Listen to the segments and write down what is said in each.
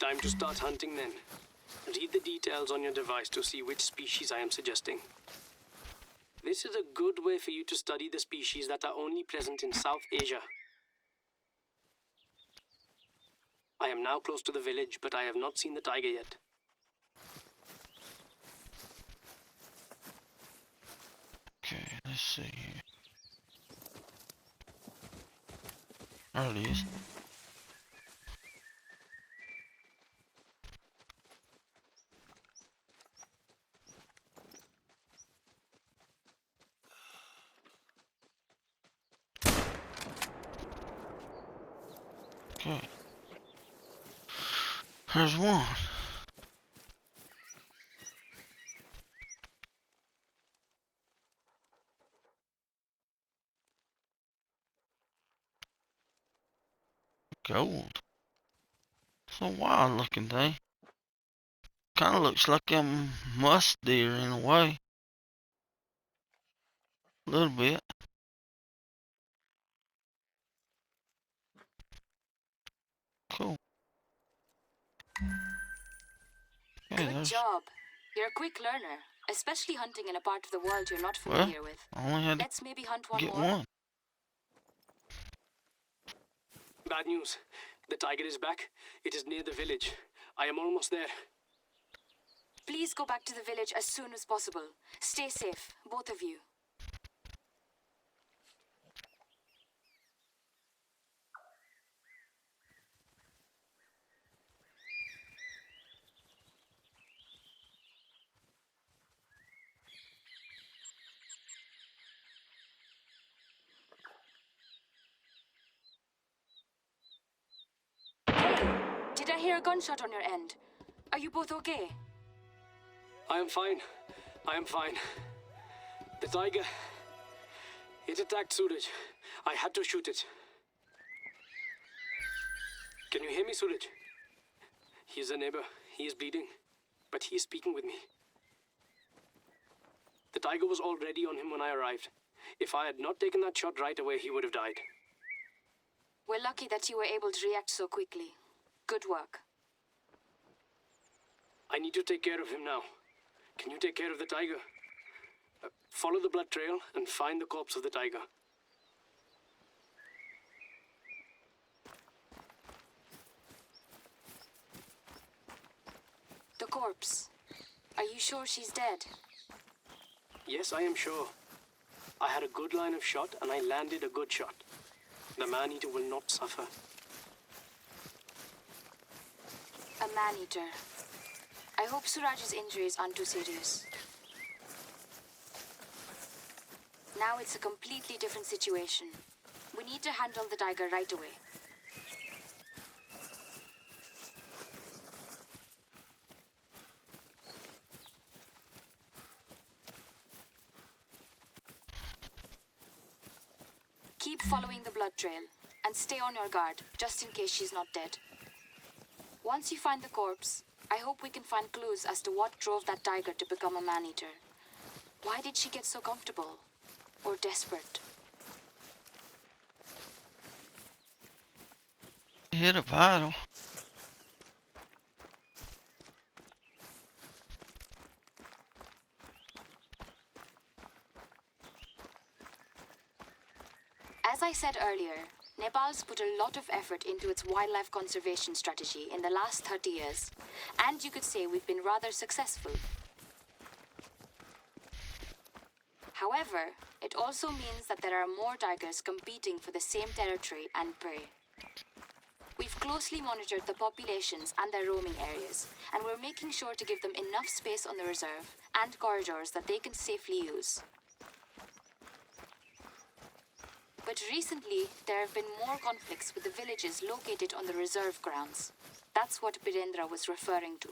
Time to start hunting then. Read the details on your device to see which species I am suggesting. This is a good way for you to study the species that are only present in South Asia. I am now close to the village, but I have not seen the tiger yet. Okay, let's see here. There it is. Okay. There's one. Gold. It's a wild looking thing. Kinda looks like a musk deer in a way. A little bit. Cool. Okay, Good job. You're a quick learner, especially hunting in a part of the world you're not familiar with. I only had to Let's maybe hunt one get more. one. Bad news. The tiger is back. It is near the village. I am almost there. Please go back to the village as soon as possible. Stay safe, both of you. Did I hear a gunshot on your end? Are you both okay? I am fine. I am fine. The tiger... It attacked Suraj. I had to shoot it. Can you hear me, Suraj? He is a neighbor. He is bleeding. But he is speaking with me. The tiger was already on him when I arrived. If I had not taken that shot right away, he would have died. We're lucky that you were able to react so quickly. Good work. I need to take care of him now. Can you take care of the tiger? Follow the blood trail and find the corpse of the tiger. The corpse. Are you sure she's dead? Yes, I am sure. I had a good line of shot and I landed a good shot. The man-eater will not suffer. A man-eater. I hope Suraj's injuries aren't too serious. Now it's a completely different situation. We need to handle the tiger right away. Keep following the blood trail and stay on your guard, just in case she's not dead. Once you find the corpse, I hope we can find clues as to what drove that tiger to become a man-eater. Why did she get so comfortable? Or desperate? Hit a vital. As I said earlier, Nepal's put a lot of effort into its wildlife conservation strategy in the last 30 years, and you could say we've been rather successful. However, it also means that there are more tigers competing for the same territory and prey. We've closely monitored the populations and their roaming areas, and we're making sure to give them enough space on the reserve and corridors that they can safely use. But recently, there have been more conflicts with the villages located on the reserve grounds. That's what Birendra was referring to.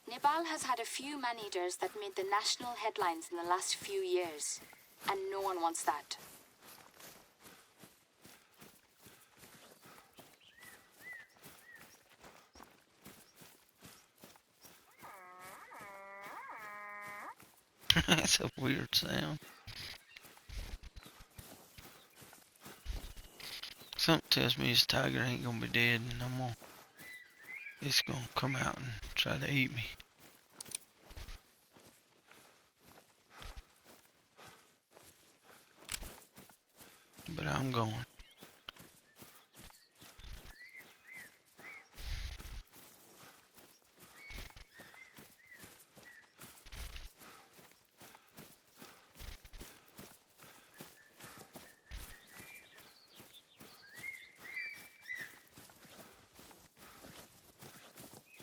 Nepal has had a few man-eaters that made the national headlines in the last few years, and no one wants that. That's a weird sound. Something tells me this tiger ain't gonna be dead no more. it's gonna come out and try to eat me. But I'm going.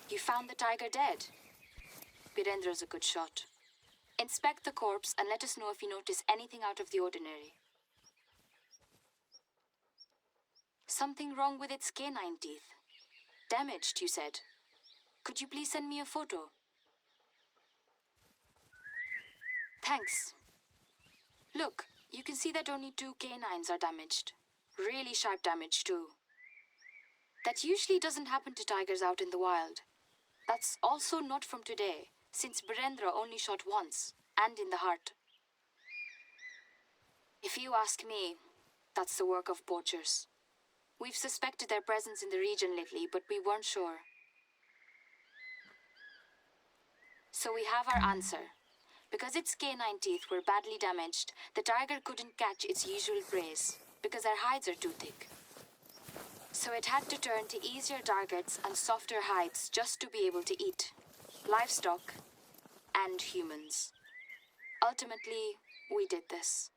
You found the tiger dead. Birendra's a good shot. Inspect the corpse and let us know if you notice anything out of the ordinary. Something wrong with its canine teeth. Damaged, you said. Could you please send me a photo? Thanks. Look, you can see that only 2 canines are damaged. Really sharp damage, too. That usually doesn't happen to tigers out in the wild. That's also not from today, since Birendra only shot once, and in the heart. If you ask me, that's the work of poachers. We've suspected their presence in the region lately, but we weren't sure. So we have our answer. Because its canine teeth were badly damaged, the tiger couldn't catch its usual prey, because their hides are too thick. So it had to turn to easier targets and softer hides just to be able to eat livestock and humans. Ultimately, we did this.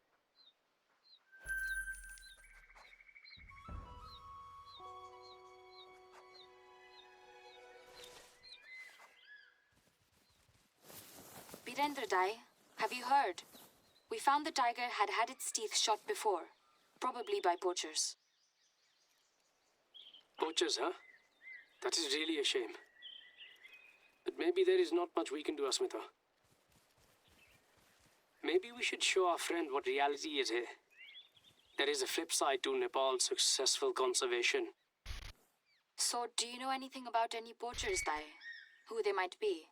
Birendra Dai, have you heard? We found the tiger had had its teeth shot before, probably by poachers. Poachers, huh? That is really a shame. But maybe there is not much we can do, Asmita. Maybe we should show our friend what reality is here. There is a flip side to Nepal's successful conservation. So, do you know anything about any poachers, Dai? Who they might be?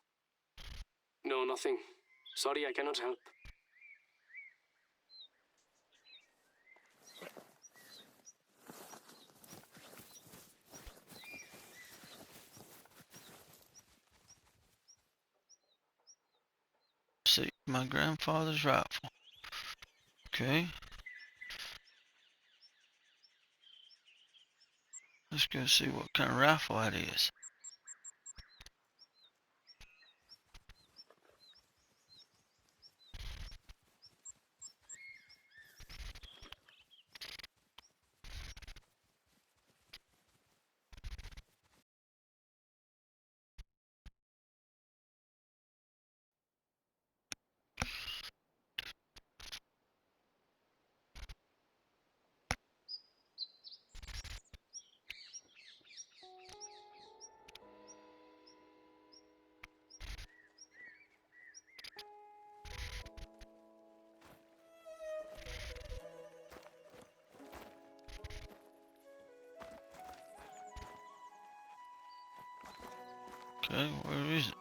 No, nothing. Sorry, I cannot help. See, my grandfather's rifle. Okay. Let's go see what kind of rifle that is. Okay, where is it?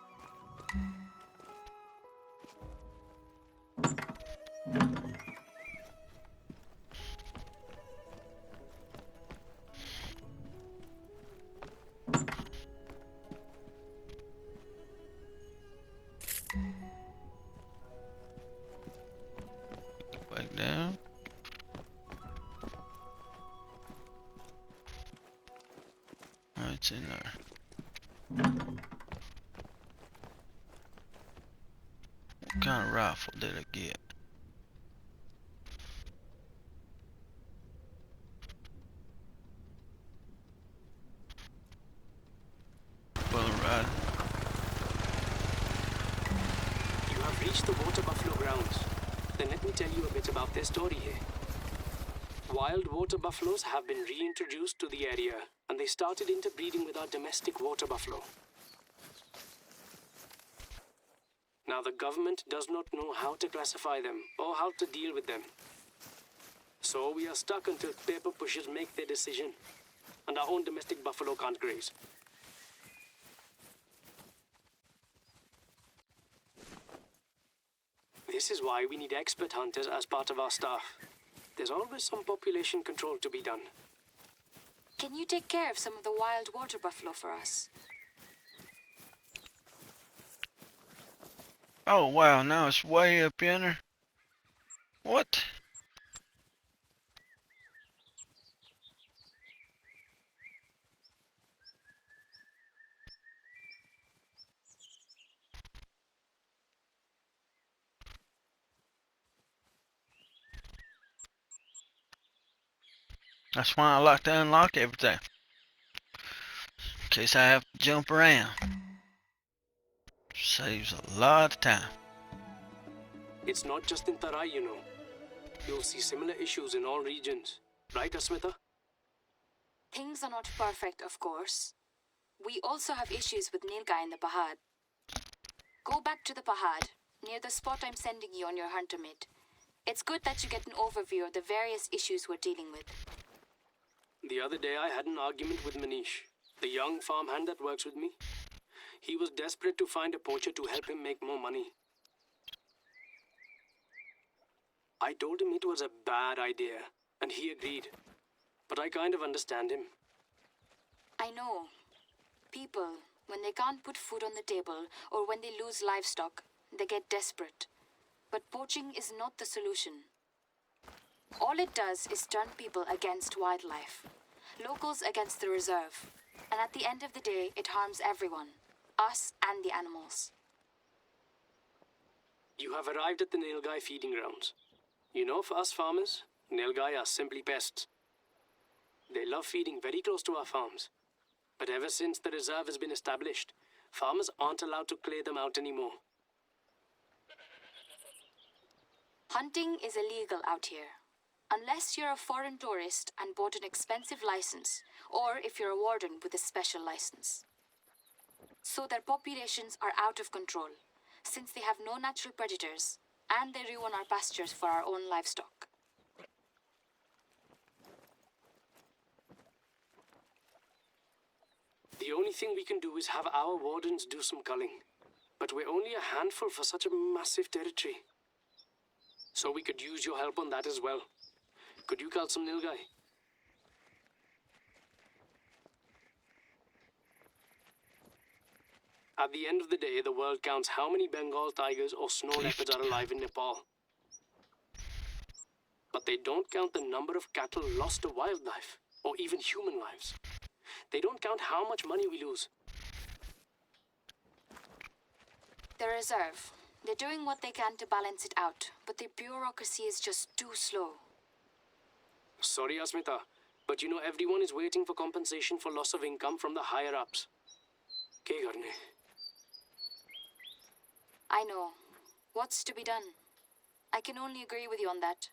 Back down. Oh, it's in there. What kind of rifle did I get? Well, right. You have reached the water buffalo grounds. Then let me tell you a bit about their story here. Wild water buffaloes have been reintroduced to the area, and they started interbreeding with our domestic water buffalo. Now the government does not know how to classify them or how to deal with them. So we are stuck until paper pushers make their decision, and our own domestic buffalo can't graze. This is why we need expert hunters as part of our staff. There's always some population control to be done. Can you take care of some of the wild water buffalo for us? Oh wow, now it's way up yonder. What? That's why I like to unlock everything. In case I have to jump around. Saves a lot of time. It's not just in Tarai, you know. You'll see similar issues in all regions. Right, Asmita? Things are not perfect, of course. We also have issues with Nilgai in the Pahad. Go back to the Pahad, near the spot I'm sending you on your hunter mate. It's good that you get an overview of the various issues we're dealing with. The other day I had an argument with Manish, the young farmhand that works with me. He was desperate to find a poacher to help him make more money. I told him it was a bad idea, and he agreed. But I kind of understand him. I know. People, when they can't put food on the table or when they lose livestock, they get desperate. But poaching is not the solution. All it does is turn people against wildlife, locals against the reserve, and at the end of the day, it harms everyone, us and the animals. You have arrived at the Nilgai feeding grounds. You know, for us farmers, Nilgai are simply pests. They love feeding very close to our farms. But ever since the reserve has been established, farmers aren't allowed to clear them out anymore. Hunting is illegal out here. Unless you're a foreign tourist and bought an expensive license, or if you're a warden with a special license. So their populations are out of control, since they have no natural predators, and they ruin our pastures for our own livestock. The only thing we can do is have our wardens do some culling. But we're only a handful for such a massive territory. So we could use your help on that as well. Could you cull some Nilgai? At the end of the day, the world counts how many Bengal tigers or snow leopards are alive in Nepal. But they don't count the number of cattle lost to wildlife, or even human lives. They don't count how much money we lose. The reserve. They're doing what they can to balance it out, but the bureaucracy is just too slow. Sorry, Asmita, but you know everyone is waiting for compensation for loss of income from the higher-ups. Kya karne? I know. What's to be done? I can only agree with you on that.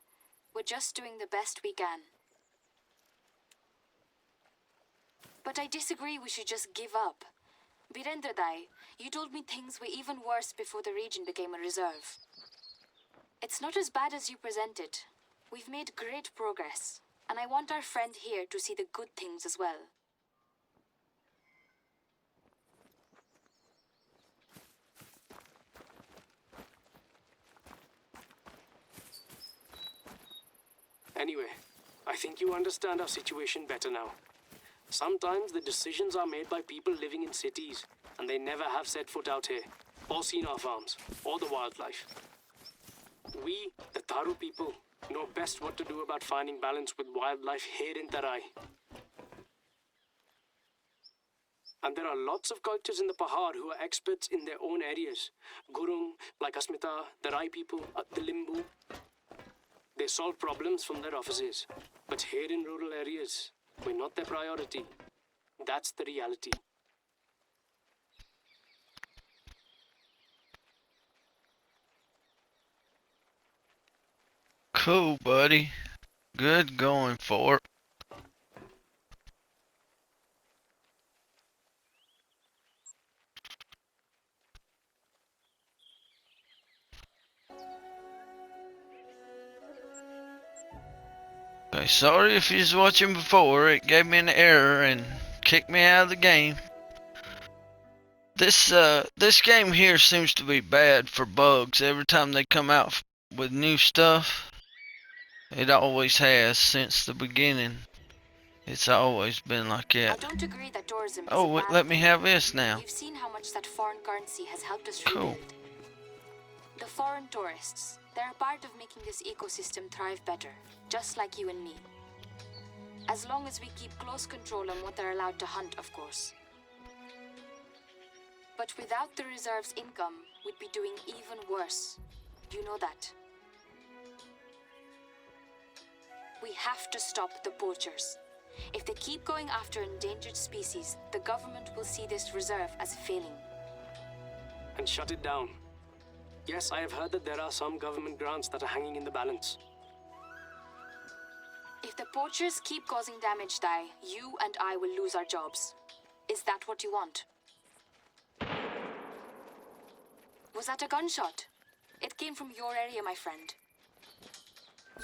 We're just doing the best we can. But I disagree we should just give up. Birendra Dai, you told me things were even worse before the region became a reserve. It's not as bad as you presented. We've made great progress, and I want our friend here to see the good things as well. Anyway, I think you understand our situation better now. Sometimes the decisions are made by people living in cities, and they never have set foot out here, or seen our farms, or the wildlife. We, the Tharu people, know best what to do about finding balance with wildlife here in Tarai. And there are lots of cultures in the Pahar who are experts in their own areas. Gurung, like Asmita, the Rai people, the Limbu. They solve problems from their offices. But here in rural areas, we're not their priority. That's the reality. Cool, buddy. Good going for it. Okay, sorry if you was watching before, it gave me an error and kicked me out of the game. This game here seems to be bad for bugs. Every time they come out with new stuff, it always has since the beginning. It's always been like I that. don't agree that tourism is Oh, a bad let me thing. have this now. You've seen how much that foreign currency has helped us Cool. rebuild. The foreign tourists, they're a part of making this ecosystem thrive better, just like you and me. As long as we keep close control on what they're allowed to hunt, of course. But without the reserve's income, we'd be doing even worse. You know that. We have to stop the poachers. If they keep going after endangered species, the government will see this reserve as failing. And shut it down. Yes, I have heard that there are some government grants that are hanging in the balance. If the poachers keep causing damage, Dai, you and I will lose our jobs. Is that what you want? Was that a gunshot? It came from your area, my friend.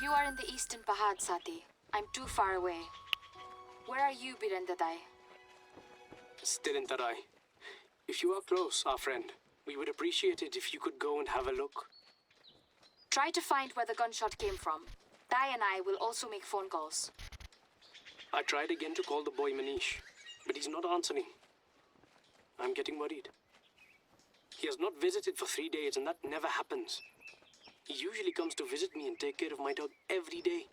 You are in the eastern Pahad, Sati. I'm too far away. Where are you, Birenda Dai? Still in Tarai. If you are close, our friend, we would appreciate it if you could go and have a look. Try to find where the gunshot came from. Dai and I will also make phone calls. I tried again to call the boy Manish, but he's not answering. I'm getting worried. He has not visited for 3 days, and that never happens. He usually comes to visit me and take care of my dog every day.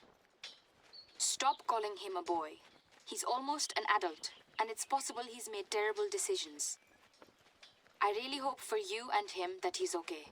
Stop calling him a boy. He's almost an adult, and it's possible he's made terrible decisions. I really hope for you and him that he's okay.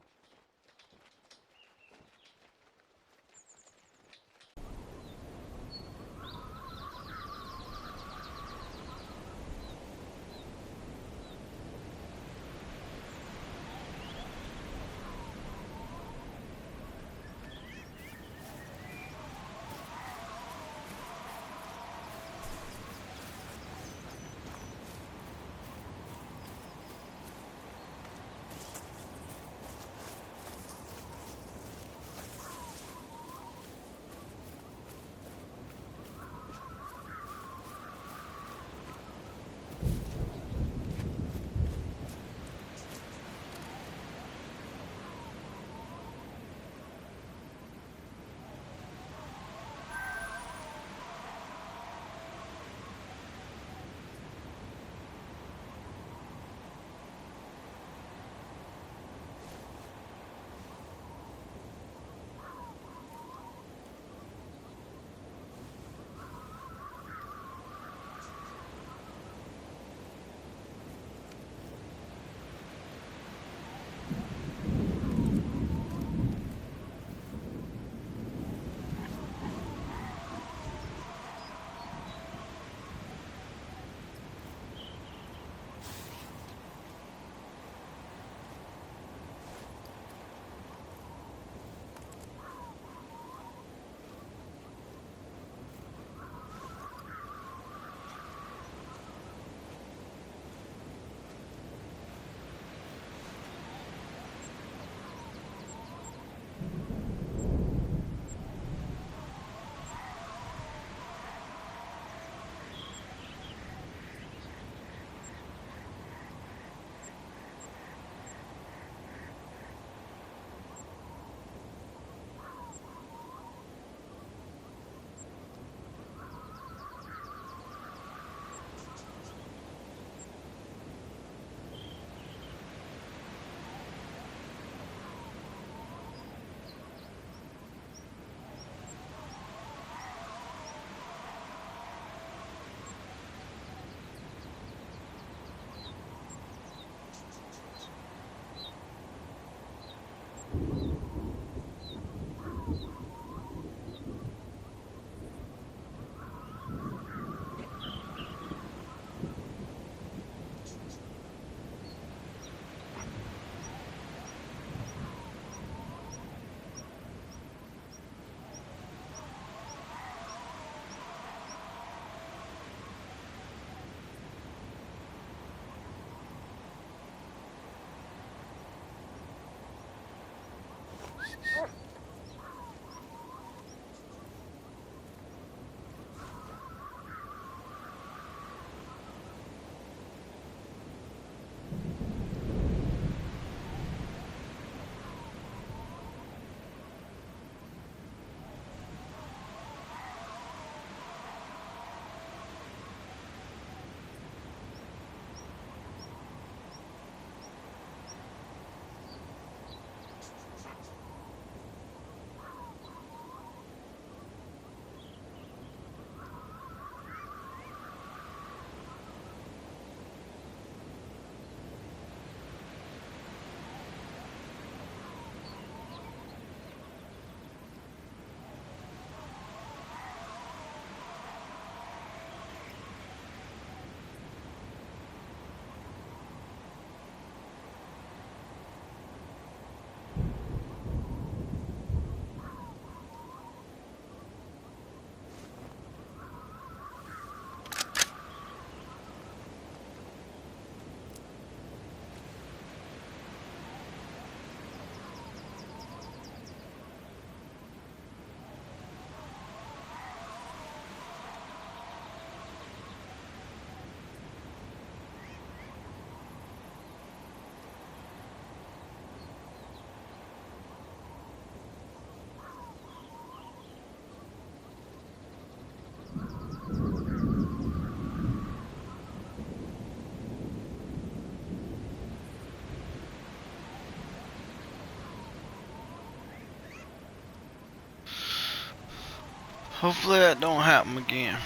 Hopefully that don't happen again.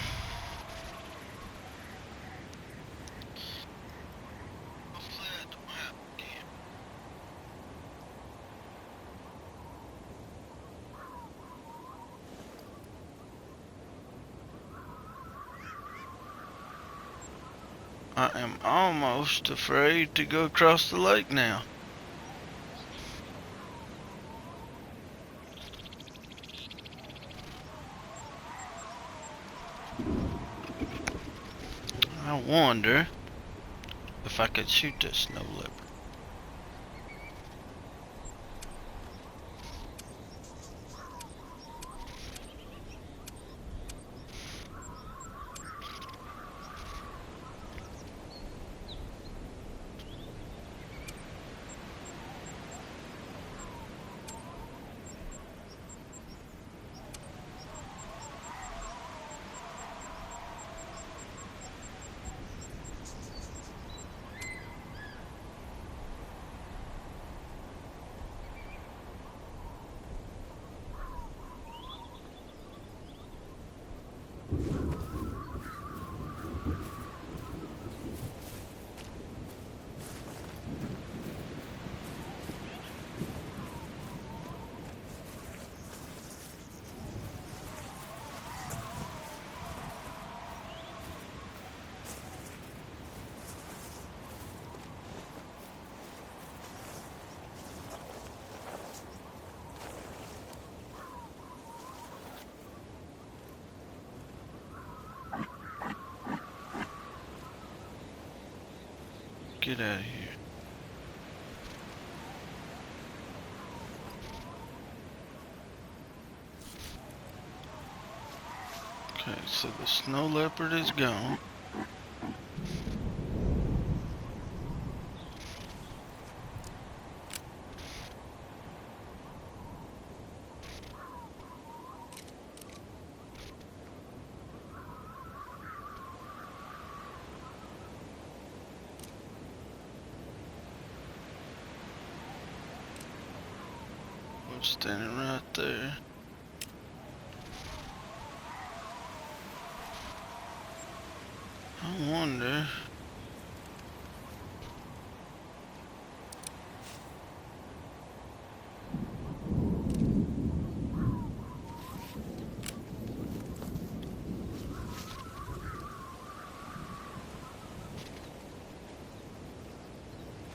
I am almost afraid to go across the lake now. I wonder if I could shoot that snow leopard. Get out of here. Okay, so the snow leopard is gone. I'm standing right there. I wonder.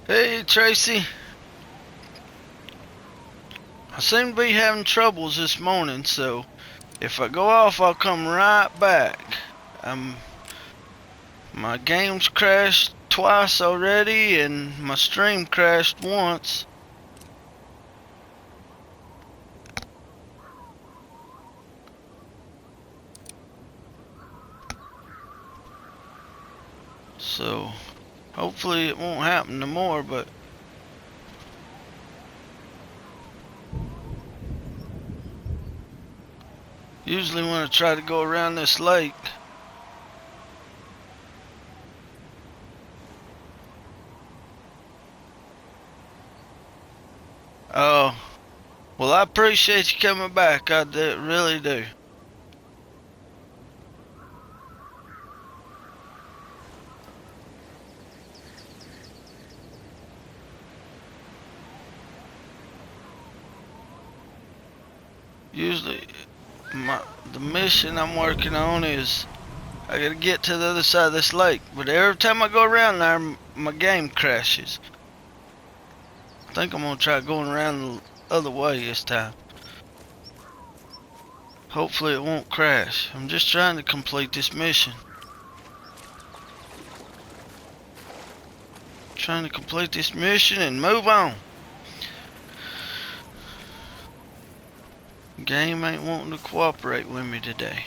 Hey, Tracy. I seem to be having troubles this morning, so if I go off, I'll come right back. My game's crashed twice already, and my stream crashed once. So, hopefully it won't happen no more, but usually when I try to go around this lake, oh, well, I appreciate you coming back. I really do. Usually, the mission I'm working on is I gotta get to the other side of this lake, but every time I go around there, my game crashes. I think I'm gonna try going around the other way this time. Hopefully it won't crash. I'm just trying to complete this mission. Trying to complete this mission and move on. Game ain't wanting to cooperate with me today.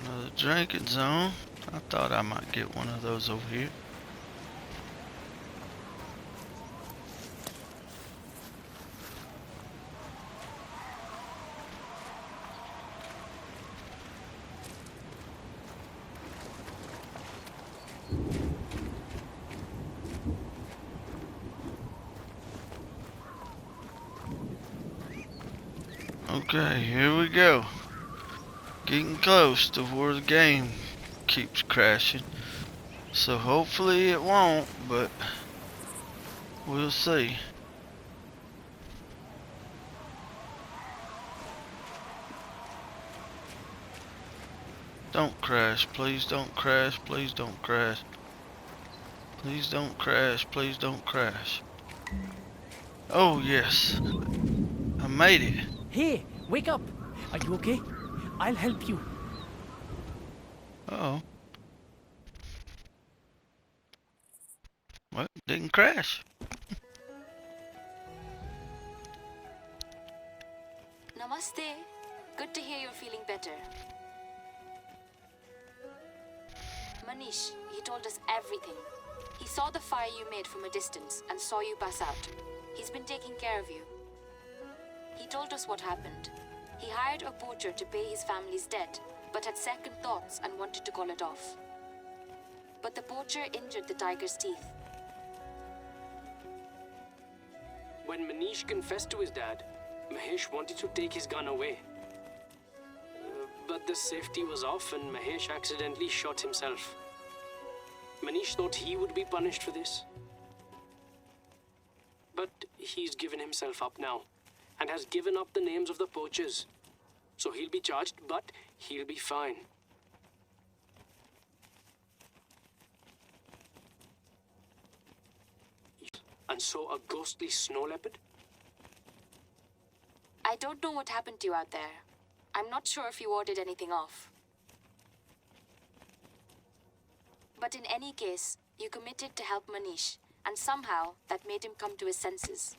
Another drinking zone. I thought I might get one of those over here. Okay, here we go. Getting close to where the game keeps crashing. So hopefully it won't, but we'll see. Don't crash, please don't crash, please don't crash. Please don't crash, please don't crash. Oh yes, I made it. Hey, wake up! Are you okay? I'll help you. Uh oh. Well, didn't crash. Namaste. Good to hear you're feeling better. Manish, he told us everything. He saw the fire you made from a distance and saw you pass out. He's been taking care of you. He told us what happened. He hired a poacher to pay his family's debt, but had second thoughts and wanted to call it off. But the poacher injured the tiger's teeth. When Manish confessed to his dad, Mahesh wanted to take his gun away. But the safety was off and Mahesh accidentally shot himself. Manish thought he would be punished for this. But he's given himself up now and has given up the names of the poachers. So he'll be charged, but he'll be fine. And so a ghostly snow leopard? I don't know what happened to you out there. I'm not sure if you warded anything off. But in any case, you committed to help Manish, and somehow that made him come to his senses.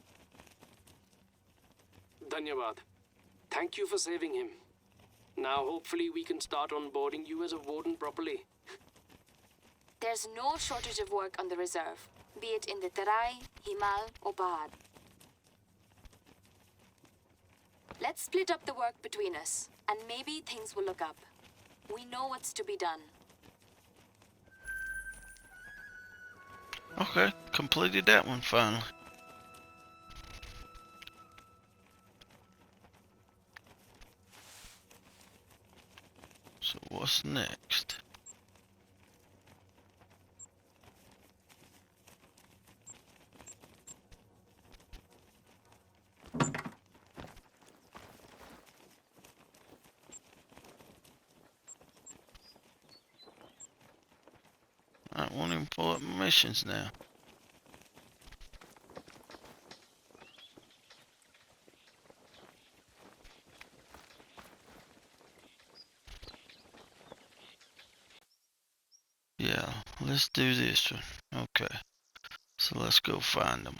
Dhanyavad. Thank you for saving him. Now hopefully we can start onboarding you as a warden properly. There's no shortage of work on the reserve, be it in the Tarai, Himal, or Bahad. Let's split up the work between us, and maybe things will look up. We know what's to be done. Okay, completed that one finally. So what's next? I won't even pull up my missions now. Yeah, let's do this one. Okay, so let's go find them.